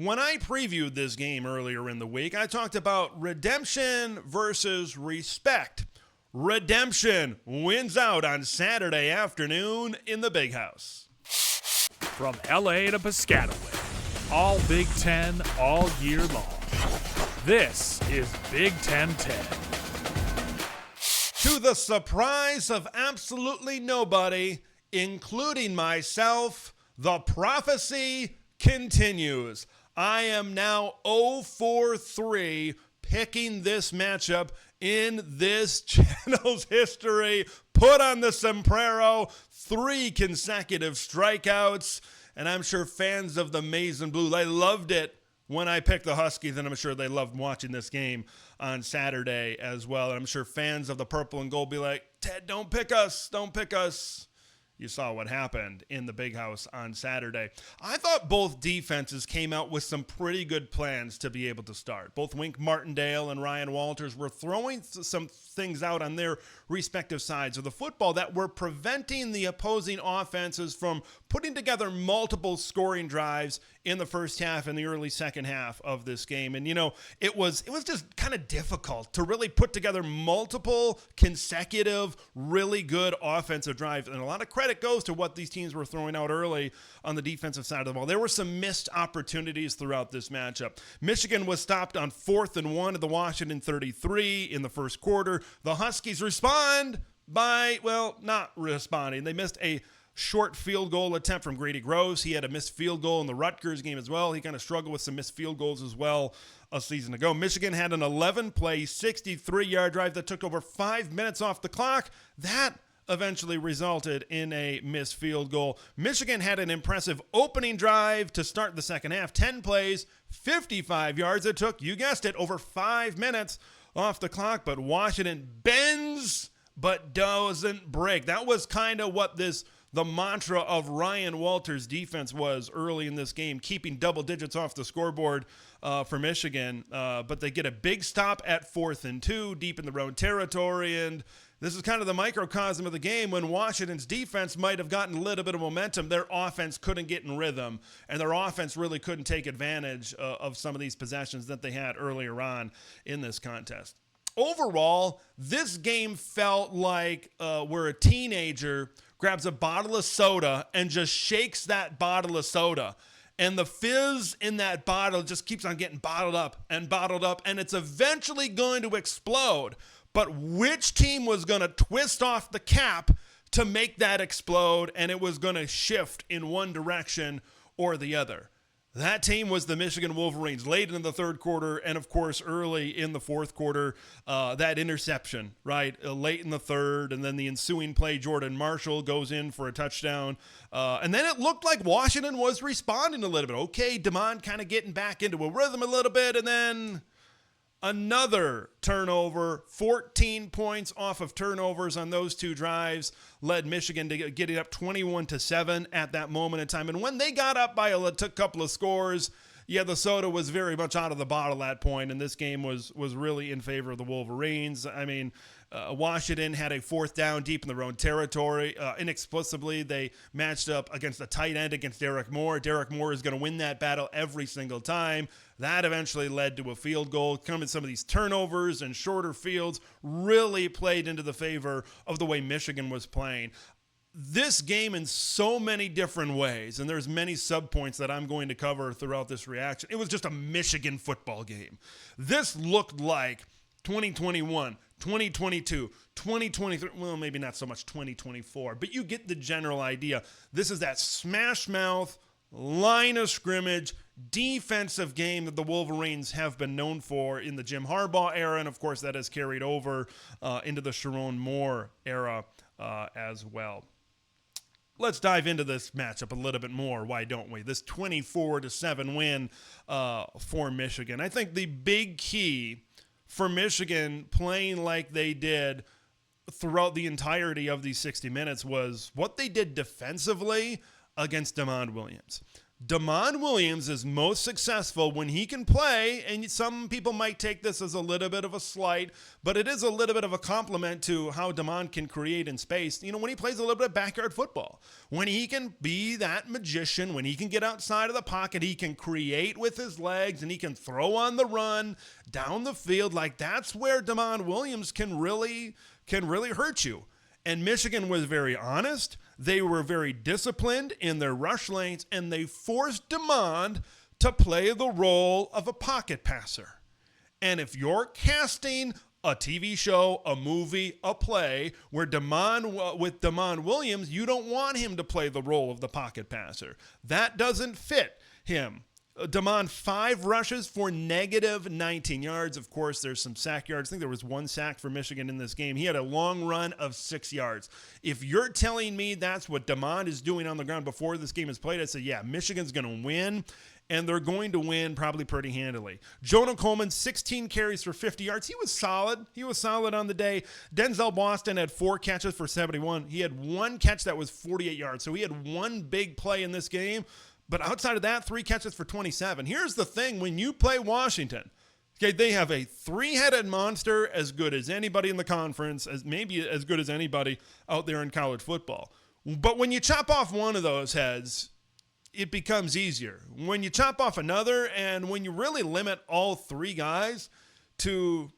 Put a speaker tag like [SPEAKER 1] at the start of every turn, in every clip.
[SPEAKER 1] When I previewed this game earlier in the week, I talked about redemption versus respect. Redemption wins out on Saturday afternoon in the Big House.
[SPEAKER 2] From LA to Piscataway, all Big Ten all year long. This is Big Ten 10.
[SPEAKER 1] To the surprise of absolutely nobody, including myself, the prophecy continues. I am now 0-for-3 picking this matchup in this channel's history. Put on the sombrero, 3 consecutive strikeouts, and I'm sure fans of the maize and blue, they loved it when I picked the Huskies, and I'm sure they loved watching this game on Saturday as well. And I'm sure fans of the purple and gold be like, Ted, don't pick us, don't pick us. You saw what happened in the Big House on Saturday. I thought both defenses came out with some pretty good plans to be able to start. Both Wink Martindale and Ryan Walters were throwing some things out on their respective sides of the football that were preventing the opposing offenses from putting together multiple scoring drives in the first half and the early second half of this game. And, you know, it was just kind of difficult to really put together multiple consecutive, really good offensive drives. And a lot of credit goes to what these teams were throwing out early on the defensive side of the ball. There were some missed opportunities throughout this matchup. Michigan was stopped on 4th and 1 at the Washington 33 in the first quarter. The Huskies respond by, well, not responding. They missed a short field goal attempt from Grady Gross. He had a missed field goal in the Rutgers game as well. He kind of struggled with some missed field goals as well a season ago. Michigan had an 11-play, 63-yard drive that took over 5 minutes off the clock. That eventually resulted in a missed field goal. Michigan had an impressive opening drive to start the second half. 10 plays, 55 yards. It took, you guessed it, over 5 minutes off the clock, but Washington bends but doesn't break. That was kind of what the mantra of Ryan Walters' defense was early in this game, keeping double digits off the scoreboard for Michigan. But they get a big stop at 4th and 2, deep in the road territory, and this is kind of the microcosm of the game when Washington's defense might have gotten a little bit of momentum. Their offense couldn't get in rhythm, and their offense really couldn't take advantage of some of these possessions that they had earlier on in this contest. Overall, this game felt like where a teenager grabs a bottle of soda and just shakes that bottle of soda. And the fizz in that bottle just keeps on getting bottled up, and it's eventually going to explode. But which team was going to twist off the cap to make that explode, and it was going to shift in one direction or the other? That team was the Michigan Wolverines late in the third quarter and, of course, early in the fourth quarter. That interception, right, late in the third, and then the ensuing play, Jordan Marshall goes in for a touchdown. And then it looked like Washington was responding a little bit. Okay, DeMond kind of getting back into a rhythm a little bit, and then another turnover, 14 points off of turnovers on those two drives, led Michigan to getting up 21-7 at that moment in time. And when they got up by a couple of scores, yeah, the soda was very much out of the bottle at that point, and this game was really in favor of the Wolverines. I mean, Washington had a 4th down deep in their own territory. Inexplicably, they matched up against a tight end against Derek Moore. Derek Moore is going to win that battle every single time. That eventually led to a field goal. Some of these turnovers and shorter fields really played into the favor of the way Michigan was playing. This game in so many different ways, and there's many subpoints that I'm going to cover throughout this reaction. It was just a Michigan football game. This looked like 2021, 2022, 2023, well, maybe not so much 2024, but you get the general idea. This is that smash mouth, line of scrimmage, defensive game that the Wolverines have been known for in the Jim Harbaugh era, and of course that has carried over into the Sharon Moore era as well. Let's dive into this matchup a little bit more. Why don't we? This 24-7 win for Michigan. I think the big key for Michigan playing like they did throughout the entirety of these 60 minutes was what they did defensively against DeMond Williams. Damon Williams is most successful when he can play, and some people might take this as a little bit of a slight, but it is a little bit of a compliment to how Damon can create in space. You know, when he plays a little bit of backyard football, when he can be that magician, when he can get outside of the pocket, he can create with his legs, and he can throw on the run down the field. Like, that's where Damon Williams can really hurt you. And Michigan was very honest. They were very disciplined in their rush lanes, and they forced Damon to play the role of a pocket passer. And if you're casting a TV show, a movie, a play where with Damon Williams, you don't want him to play the role of the pocket passer. That doesn't fit him. Damon, 5 rushes for negative 19 yards. Of course, there's some sack yards. I think there was 1 sack for Michigan in this game. He had a long run of 6 yards. If you're telling me that's what Damon is doing on the ground before this game is played, I say, yeah, Michigan's going to win, and they're going to win probably pretty handily. Jonah Coleman, 16 carries for 50 yards. He was solid. He was solid on the day. Denzel Boston had 4 catches for 71. He had 1 catch that was 48 yards. So he had 1 big play in this game. But outside of that, 3 catches for 27. Here's the thing. When you play Washington, okay, they have a 3-headed monster as good as anybody in the conference, as maybe as good as anybody out there in college football. But when you chop off one of those heads, it becomes easier. When you chop off another, and when you really limit all 3 guys to,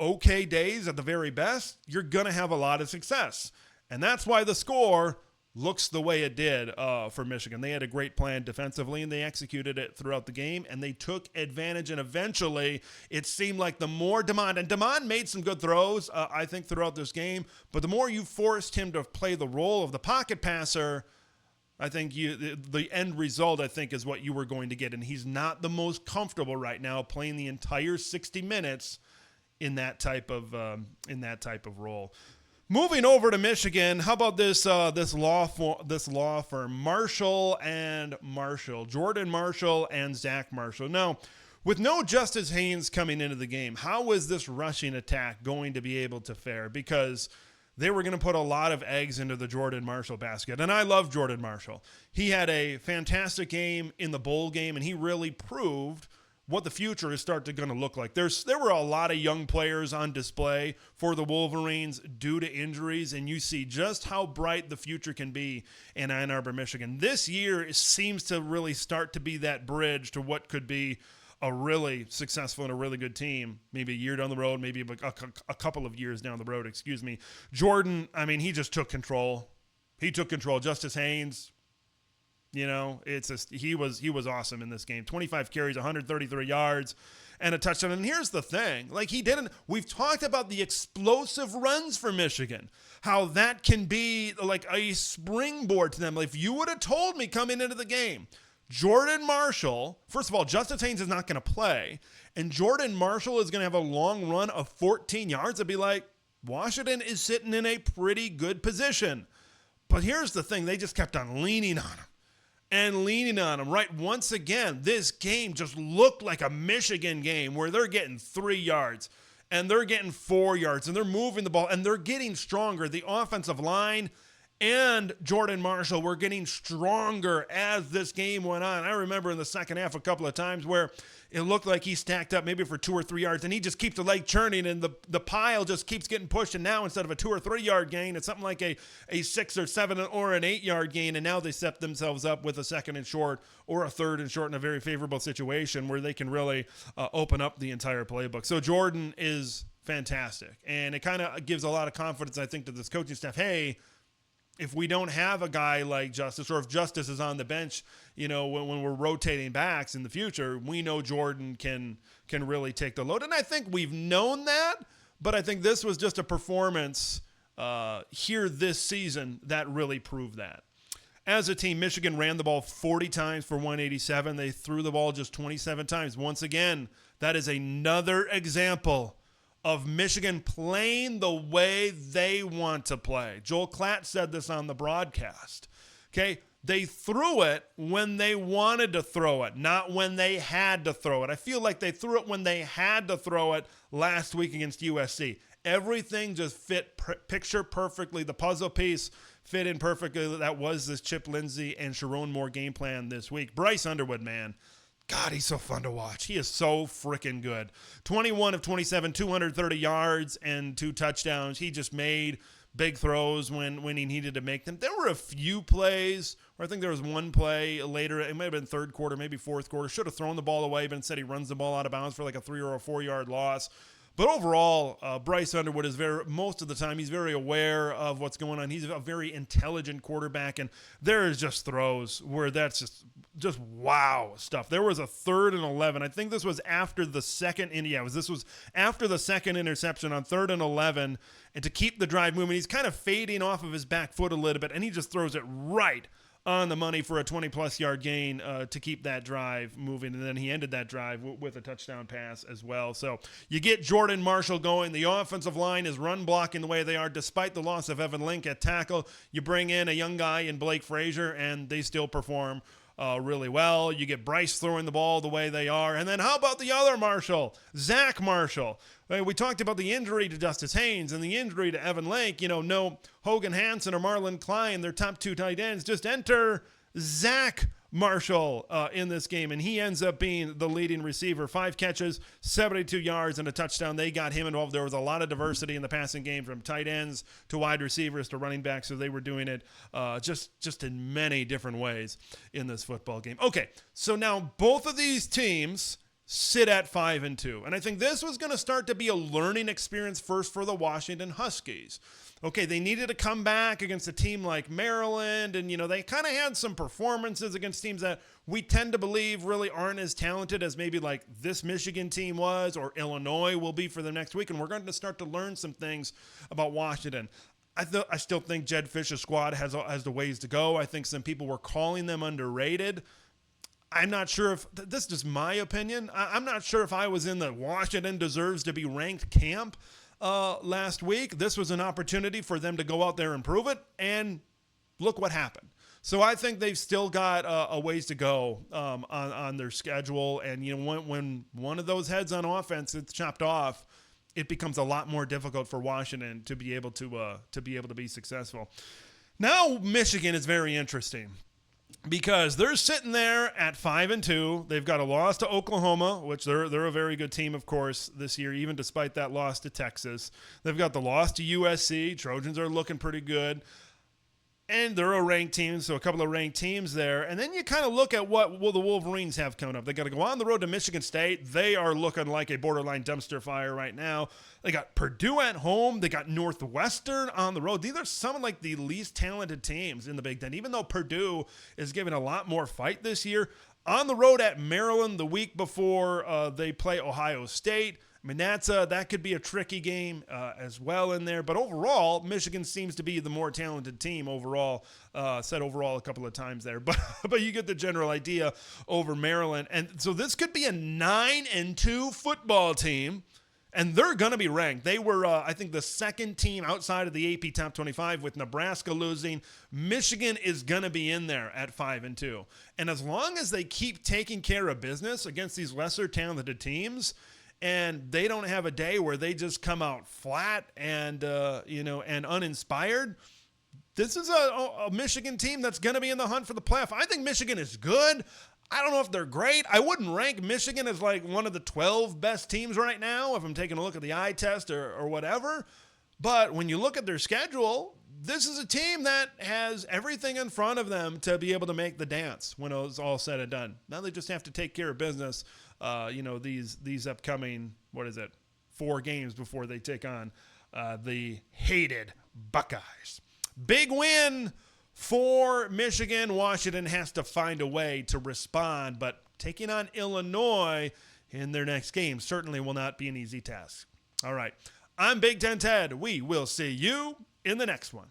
[SPEAKER 1] okay days at the very best, you're going to have a lot of success. And that's why the score looks the way it did for Michigan. They had a great plan defensively, and they executed it throughout the game, and they took advantage, and eventually it seemed like the more Damon made some good throws, I think, throughout this game, but the more you forced him to play the role of the pocket passer, I think the end result, I think, is what you were going to get, and he's not the most comfortable right now playing the entire 60 minutes in that type of role. Moving over to Michigan, how about this law firm, Marshall and Marshall, Jordan Marshall and Zach Marshall. Now, with no Justice Haynes coming into the game, how is this rushing attack going to be able to fare? Because they were going to put a lot of eggs into the Jordan Marshall basket, and I love Jordan Marshall. He had a fantastic game in the bowl game, and he really proved what the future is going to look like. There were a lot of young players on display for the Wolverines due to injuries, and you see just how bright the future can be in Ann Arbor, Michigan. This year seems to really start to be that bridge to what could be a really successful and a really good team, maybe a year down the road, maybe a couple of years down the road, Jordan, he just took control. He took control. Justice Haynes, he was awesome in this game. 25 carries, 133 yards, and a touchdown. And here's the thing. We've talked about the explosive runs for Michigan, how that can be like a springboard to them. If you would have told me coming into the game, Jordan Marshall, first of all, Justice Haynes is not going to play, and Jordan Marshall is going to have a long run of 14 yards, I'd be like, Washington is sitting in a pretty good position. But here's the thing. They just kept on leaning on him. Right? Once again, this game just looked like a Michigan game where they're getting 3 yards and they're getting 4 yards and they're moving the ball and they're getting stronger. The offensive line and Jordan Marshall were getting stronger as this game went on. I remember in the second half a couple of times where it looked like he stacked up maybe for 2 or 3 yards, and he just keeps the leg churning, and the pile just keeps getting pushed, and now instead of a 2 or 3 yard gain, it's something like a 6 or 7 or an 8 yard gain, and now they set themselves up with a 2nd and short or a 3rd and short in a very favorable situation where they can really open up the entire playbook. So Jordan is fantastic, and it kind of gives a lot of confidence, I think, to this coaching staff. Hey, if we don't have a guy like Justice, or if Justice is on the bench, when we're rotating backs in the future, we know Jordan can really take the load. And I think we've known that, but I think this was just a performance here this season that really proved that. As a team, Michigan ran the ball 40 times for 187. They threw the ball just 27 times. Once again, that is another example of Michigan playing the way they want to play. Joel Klatt said this on the broadcast. Okay, they threw it when they wanted to throw it, not when they had to throw it. I feel like they threw it when they had to throw it last week against USC. Everything just fit picture perfectly. The puzzle piece fit in perfectly. That was this Chip Lindsey and Sharon Moore game plan this week. Bryce Underwood, man. God, he's so fun to watch. He is so freaking good. 21 of 27, 230 yards and 2 touchdowns. He just made big throws when he needed to make them. There were a few plays where I think there was one play later. It might have been third quarter, maybe fourth quarter. Should have thrown the ball away, but instead he runs the ball out of bounds for like a 3 or a 4 yard loss. But overall, Bryce Underwood is most of the time, he's very aware of what's going on. He's a very intelligent quarterback, and there is just throws where that's just wow stuff. There was a 3rd and 11. I think this was after the second, this was after the second interception on 3rd and 11, and to keep the drive moving, he's kind of fading off of his back foot a little bit, and he just throws it right on the money for a 20-plus yard gain to keep that drive moving. And then he ended that drive with a touchdown pass as well. So you get Jordan Marshall going. The offensive line is run blocking the way they are, despite the loss of Evan Link at tackle. You bring in a young guy in Blake Frazier, and they still perform really well. You get Bryce throwing the ball the way they are. And then how about the other Marshall, Zach Marshall? We talked about the injury to Justice Haynes and the injury to Evan Lake. No Hogan Hansen or Marlon Klein, their top 2 tight ends. Just enter Zach Marshall in this game, and he ends up being the leading receiver. 5 catches, 72 yards, and a touchdown. They got him involved. There was a lot of diversity in the passing game, from tight ends to wide receivers to running backs, so they were doing it just in many different ways in this football game. Okay, so now both of these teams sit at 5-2. And I think this was going to start to be a learning experience first for the Washington Huskies. Okay, they needed to come back against a team like Maryland, and, they kind of had some performances against teams that we tend to believe really aren't as talented as maybe like this Michigan team was or Illinois will be for the next week, and we're going to start to learn some things about Washington. I still think Jed Fish's squad has the ways to go. I think some people were calling them underrated. I'm not sure if this is just my opinion. I'm not sure if I was in the Washington deserves to be ranked camp last week. This was an opportunity for them to go out there and prove it, and look what happened. So I think they've still got a ways to go on their schedule. And when one of those heads on offense is chopped off, it becomes a lot more difficult for Washington to be able to be successful. Now Michigan is very interesting, because they're sitting there at 5-2. They've got a loss to Oklahoma, which they're a very good team, of course, this year, even despite that loss to Texas. They've got the loss to USC. Trojans are looking pretty good. And they're a ranked team, so a couple of ranked teams there. And then you kind of look at what will the Wolverines have coming up. They got to go on the road to Michigan State. They are looking like a borderline dumpster fire right now. They got Purdue at home. They got Northwestern on the road. These are some of like the least talented teams in the Big Ten, even though Purdue is giving a lot more fight this year. On the road at Maryland the week before they play Ohio State. I mean, that could be a tricky game as well in there. But overall, Michigan seems to be the more talented team overall. Said overall a couple of times there. But you get the general idea over Maryland. And so this could be a 9-2 football team. And they're going to be ranked. They were, I think, the second team outside of the AP Top 25 with Nebraska losing. Michigan is going to be in there at 5-2. And as long as they keep taking care of business against these lesser talented teams, and they don't have a day where they just come out flat and and uninspired, this is a Michigan team that's going to be in the hunt for the playoff. I think Michigan is good. I don't know if they're great. I wouldn't rank Michigan as like one of the 12 best teams right now if I'm taking a look at the eye test or whatever. But when you look at their schedule, this is a team that has everything in front of them to be able to make the dance when it's all said and done. Now they just have to take care of business, these upcoming, 4 games before they take on the hated Buckeyes. Big win for Michigan. Washington has to find a way to respond, but taking on Illinois in their next game certainly will not be an easy task. All right, I'm Big Ten Ted. We will see you in the next one.